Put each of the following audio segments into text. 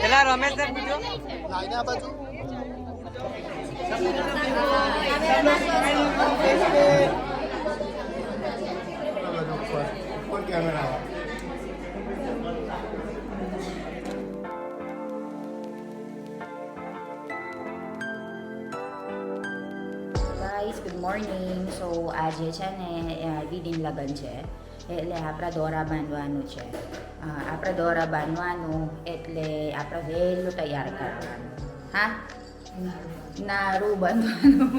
પેલા રમેશ ને પૂછો લાઈને આ બાજુ કોણ કેમેરા ગાઈસ ગુડ મોર્નિંગ. સો આજે છે ને દીદીનું લગ્ન છે એટલે આપણા દોરા બાંધવાનું છે. આપણે દોરા બાંધવાનું એટલે આપણે વહેલું તૈયાર કરવાનું. હા, નારું બાંધવાનું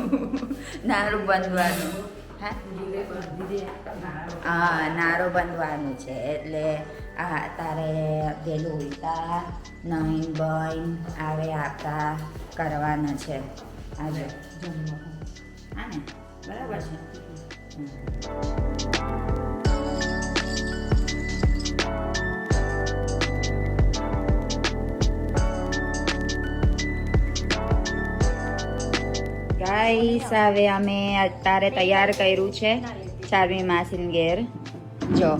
હા નારો બાંધવાનું છે એટલે તારે વહેલું ઉલટા નહીન બન આવે આપણા કરવાના છે આજે. હા ને બરાબર છે. ગાઈસ હવે અમે અત્યારે તૈયાર કર્યું છે ચારમી માસીન ઘેર. જો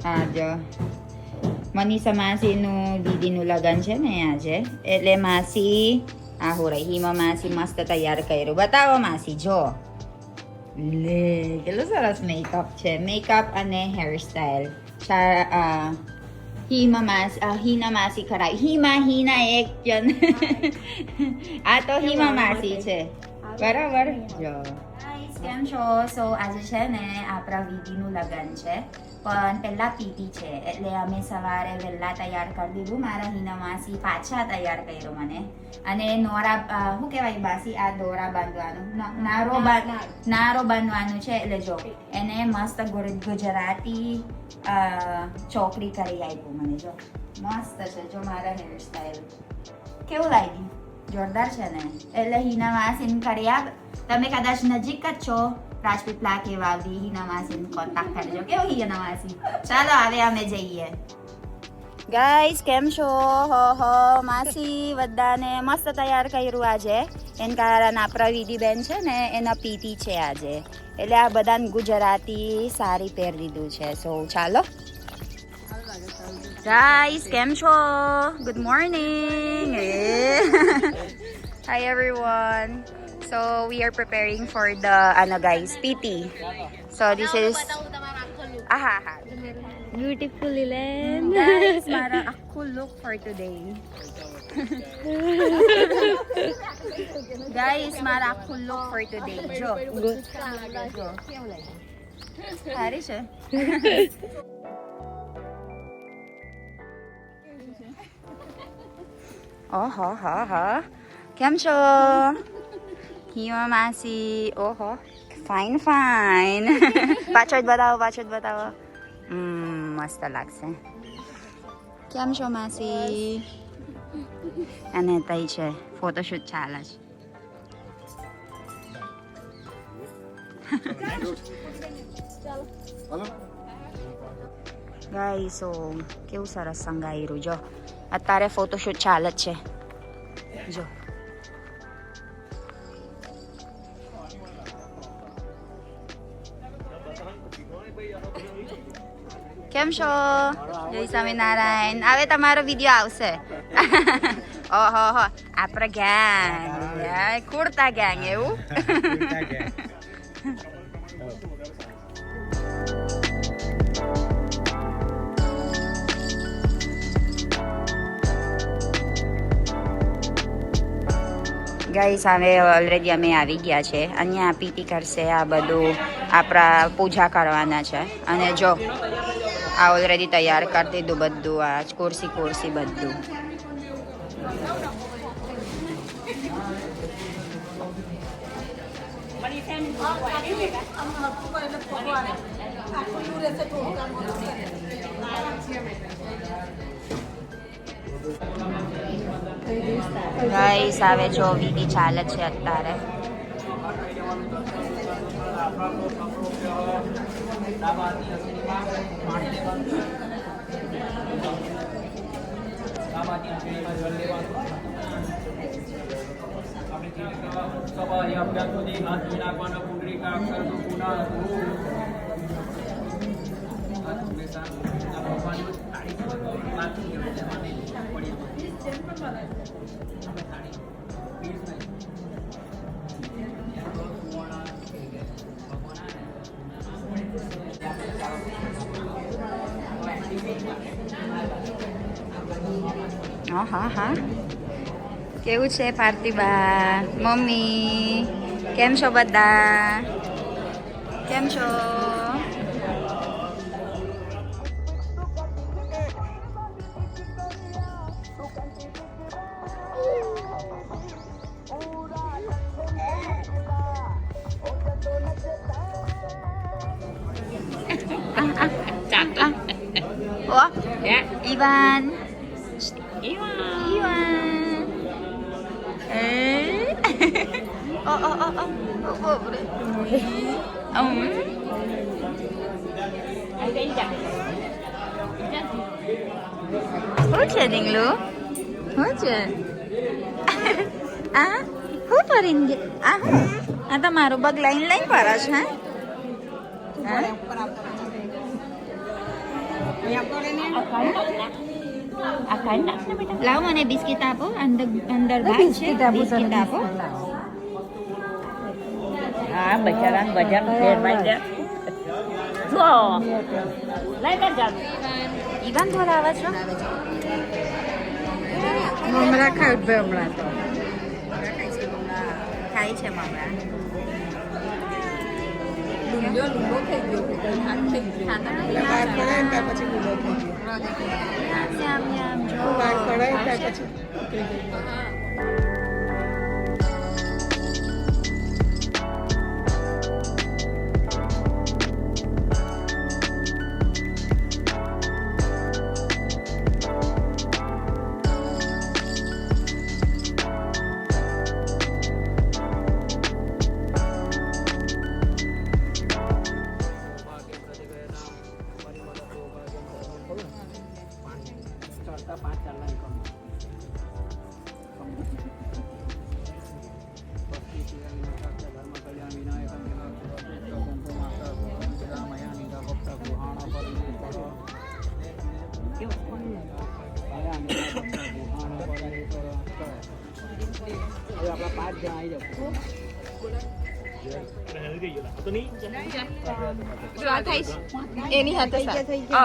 હા જો મનીષા માસીનું દીદીનું લગ્ન છે ને આજે એટલે માસી આહો રહી હિમા માસી મસ્ત તૈયાર કર્યું. બતાવો માસી જો લે કેટલું સરસ મેકઅપ છે. મેકઅપ અને હેરસ્ટાઈલ હિના માસી ખરા હિના એક જણ આ તો હિમા માસી છે બરાબર. જો કેમ છો? સો આજે છે ને આપણા દીદીનું લગ્ન છે પણ પહેલા પીટી છે એટલે અમે સવારે વહેલા તૈયાર કરી દીધું. મારા હિના માસી પાછા તૈયાર કર્યો મને. અને નોરા શું કહેવાય બાસી આ દોરા બાંધવાનું નારો બાંધવાનું છે એટલે જો એને મસ્ત ગુજરાતી ચોકડી કરી આપ્યું મને. જો મસ્ત છે. જો મારા હેરસ્ટાઈલ કેવું લાગ્યું? જોરદાર છે ને. એટલે હિના માસીને કરી આપ. તમે કદાચ નજીક જ છો રાજપીપળા કે વાવડી હિના માસીને કોન્ટેક્ટ કરજો. કેવું હિના માસી? ચાલો હવે અમે જઈએ. ગાઈસ કેમ છો? હો માસી બધાને મસ્ત તૈયાર કર્યું આજે. એન કારણ આપણા વિધિ બેન છે ને એના પીટી છે આજે એટલે આ બધાને ગુજરાતી સાડી પહેરી દીધું છે. સો ચાલો ગાઈસ કેમ છો? Good morning. Hi everyone. So we are preparing for the PT. So this is beautiful Ilan. Guys, mara ako look for today. Guys, mara ako look for today. Jo. Good. Jo. Hari siya. ઓહો હા કેમ છો હિમા માસી? ઓહો fine પાછળ જ બતાવો મસ્ત લાગશે. કેમ છો માસી? અને તઈ છે ફોટોશૂટ ચાલે છે. ગાઈસ સો કેવું સરસ સંગાયરું. જો અત્યારે ફોટોશૂટ ચાલે જ છે. જો કેમ છો? જય સ્વામિનારાયણ. હવે તમારો વિડીયો આવશે. ઓહો આપણા ગેંગ કુર્તા ગેંગ એવું. ગાઈસ હવે ઓલરેડી અમે આવી ગયા છે. અહીંયા પીટી કરશે આ બધું આપણા પૂજા કરવાના છે. અને જો આ ઓલરેડી તૈયાર કરી દીધું બધું. આ કુર્સી બધું. ગાઈસ આવે જો વિધિ ચાલે છે અત્યારે. હા હા કેવું છે પાર્થિબા મમ્મી કેમ છો બધા કેમ છો Oh, Ivan. Ivan. Oh, pobre. શું છે ડીંગલું શું છે આ શું ફરીને આ તમારું બગ લઈને ફરે છે લાવો મને બિસ્કિટ આપો અંદર બિસ્કિટ આપો હા બજારાન બજાર ફેરવાઈ જાય જો લઈ બજાર ઈવાન બોલાવે છો મમરા ખાઈ બે હમણાં તો ખાય છે મમરા લૂંબો થઈ ગયો પછી લૂંબો થઈ ગયો વાર કરાય ત્યાર પછી આપણા 5 જણા આવી જાવ એની હાથે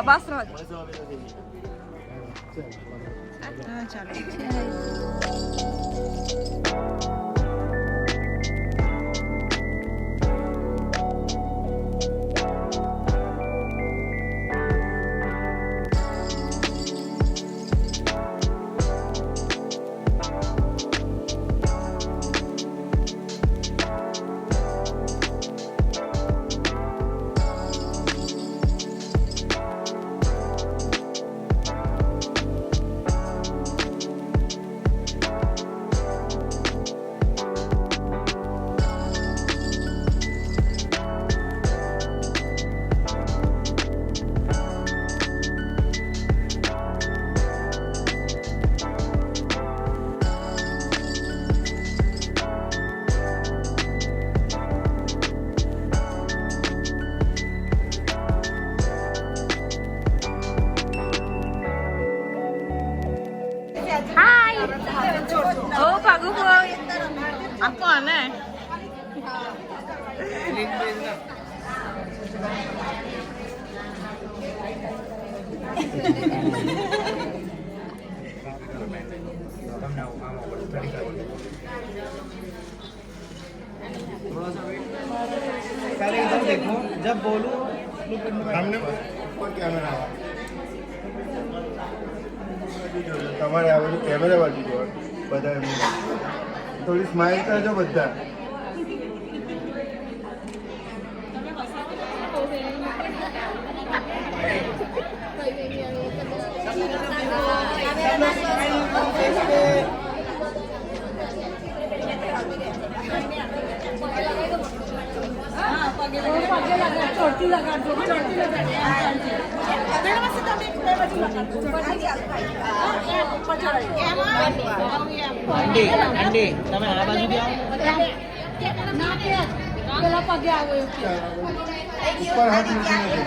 બસ આપો ને पहले इधर देखो जब बोलूं हमने कैमरा તમારે આ બધું કેમેરા બાજુ જો બધા થોડી સ્માઈલ કરજો બધા અંડી તમે આ બાજુ બી આવો ઉપર હાથ મૂકીને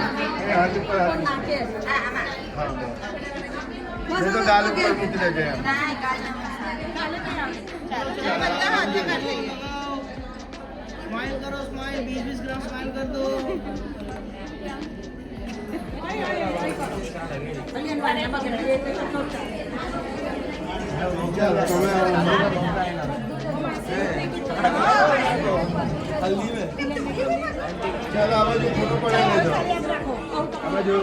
હાથ ઉપર હાથ હા તો ગાલ ઉપર મૂકી દેજો એમ स्माइल करो स्माइल 20-20 ग्राम स्माइल कर दो हल्दी में चलो अब जो फोटो पड़े ले जाओ अब जो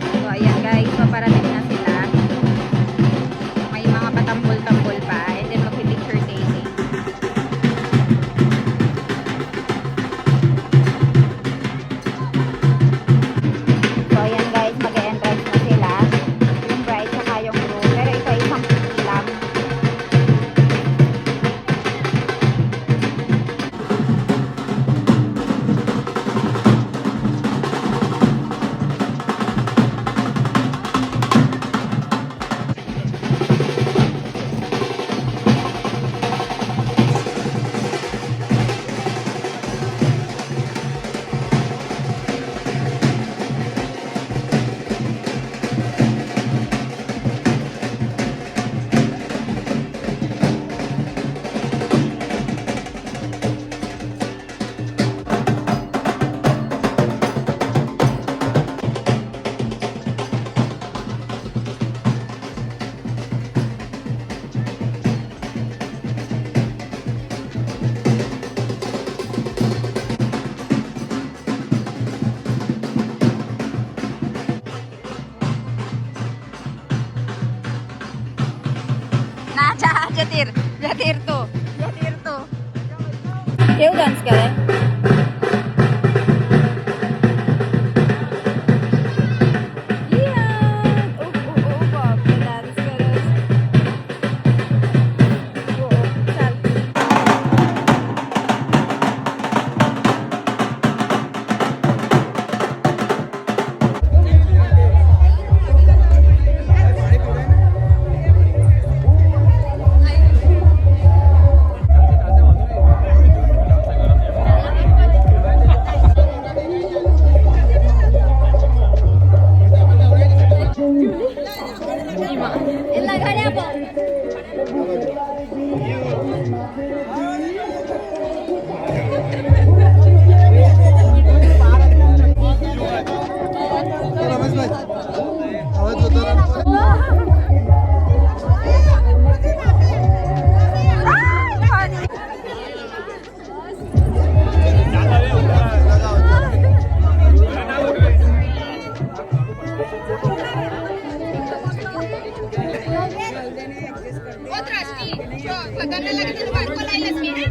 So, ayan guys, paparating na sila. May mga patambol-tambol pa. And then, magpipicture taking. So, ayan guys, mag-e-entrance na sila. Yung bride saka yung groom. Pero ito, isang pili lang. ના જા જતીર તો કેવું dance કરે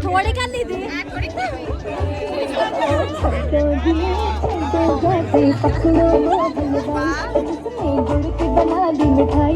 थोड़ी कर ली थी बना दी मिठाई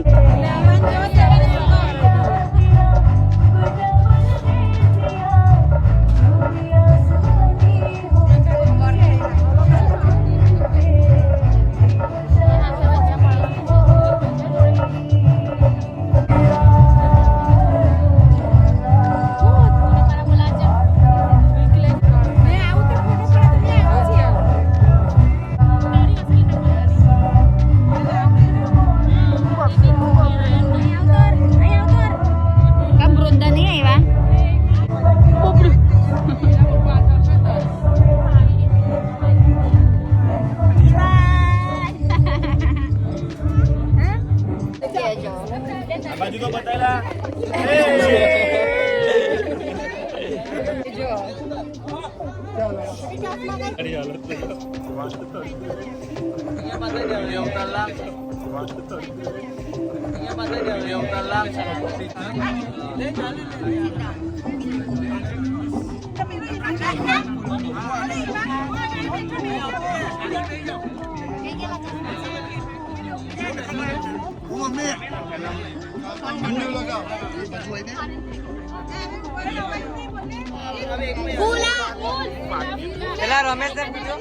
बाजू को बताला પેલા રમેશ ને પૂછો.